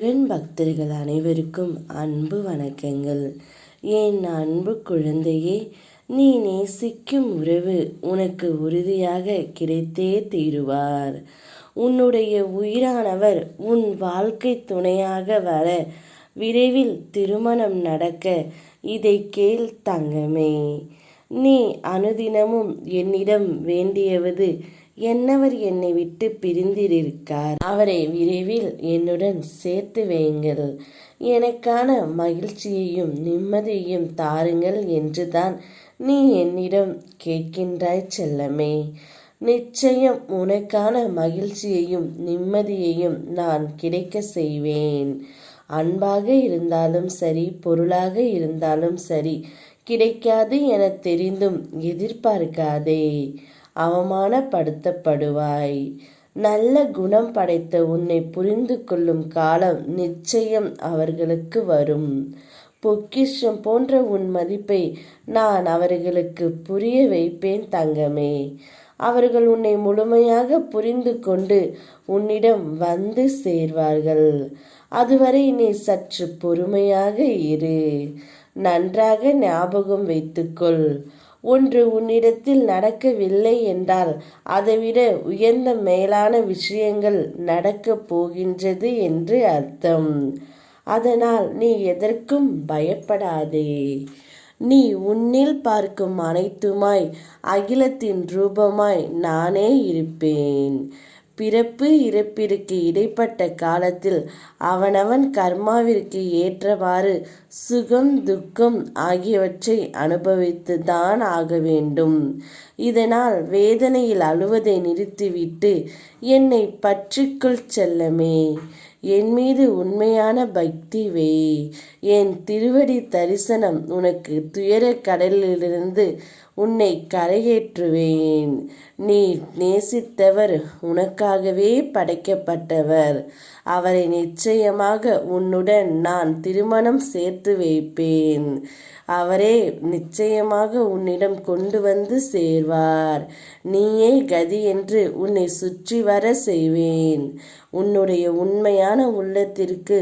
முருகன் பக்தர்கள் அனைவருக்கும் அன்பு வணக்கங்கள். என் அன்பு குழந்தையே, நீ நேசிக்கும் உறவு உனக்கு உறுதியாக கிடைத்தே தீருவார். உன்னுடைய உயிரானவர் உன் வாழ்க்கை துணையாக வர விரைவில் திருமணம் நடக்க இதை கேள் தங்கமே. நீ அனுதினமும் என்னிடம் வேண்டியவது என்னவர் என்னை விட்டு பிரிந்திருக்கார், அவரை விரைவில் என்னுடன் சேர்த்து வையுங்கள், எனக்கான மகிழ்ச்சியையும் நிம்மதியையும் தாருங்கள் என்றுதான் நீ என்னிடம் கேட்கின்றாய் செல்லமே. நிச்சயம் உனக்கான மகிழ்ச்சியையும் நிம்மதியையும் நான் கிடைக்க செய்வேன். அன்பாக இருந்தாலும் சரி, பொருளாக இருந்தாலும் சரி, கிடைக்காது என தெரிந்தும் எதிர்பார்க்காதே. அவமானப்படுத்தப்படுவாய். நல்ல குணம் படைத்த உன்னை புரிந்து கொள்ளும் காலம் நிச்சயம் அவர்களுக்கு வரும். பொக்கிஷம் போன்ற உன் மதிப்பை நான் அவர்களுக்கு புரிய வைப்பேன் தங்கமே. அவர்கள் உன்னை முழுமையாக புரிந்து கொண்டு உன்னிடம் வந்து சேர்வார்கள். அதுவரை நீ சற்று பொறுமையாக இரு. நன்றாக ஞாபகம் வைத்துக்கொள். ஒன்று உன்னிடத்தில் நடக்கவில்லை என்றால் அதைவிட உயர்ந்த மேலான விஷயங்கள் நடக்கப் போகின்றது என்று அர்த்தம். அதனால் நீ எதற்கும் பயப்படாதே. நீ உன்னில் பார்க்கும் அனைத்துமாய் அகிலத்தின் ரூபமாய் நானே இருப்பேன். பிறப்பு இறப்பிற்கு இடைப்பட்ட காலத்தில் அவனவன் கர்மாவிற்கு ஏற்றவாறு சுகம் துக்கம் ஆகியவற்றை அனுபவித்துதான் ஆக வேண்டும். இதனால் வேதனையில் அழுவதை நிறுத்திவிட்டு என்னை பற்றிக்குள் செல்லமே. என் மீது உண்மையான பக்தி வை. என் திருவடி தரிசனம் உனக்கு துயர கடலிலிருந்து உன்னை கரையேற்றுவேன். நீ நேசித்தவர் உனக்காகவே படைக்கப்பட்டவர். அவரை நிச்சயமாக உன்னுடன் நான் திருமணம் சேர்த்து வைப்பேன். அவரே நிச்சயமாக உன்னிடம் கொண்டு வந்து சேர்வார். நீயே கதி என்று உன்னை சுற்றி வர செய்வேன். உன்னுடைய உண்மையான உள்ளத்திற்கு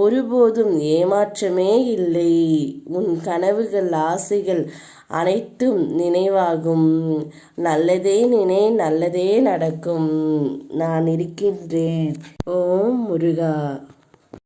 ஒருபோதும் ஏமாற்றமே இல்லை. உன் கனவுகள் ஆசைகள் அனைத்தும் நினைவாகும். நல்லதே நினை, நல்லதே நடக்கும். நான் இருக்கின்றேன். ஓம் முருகா.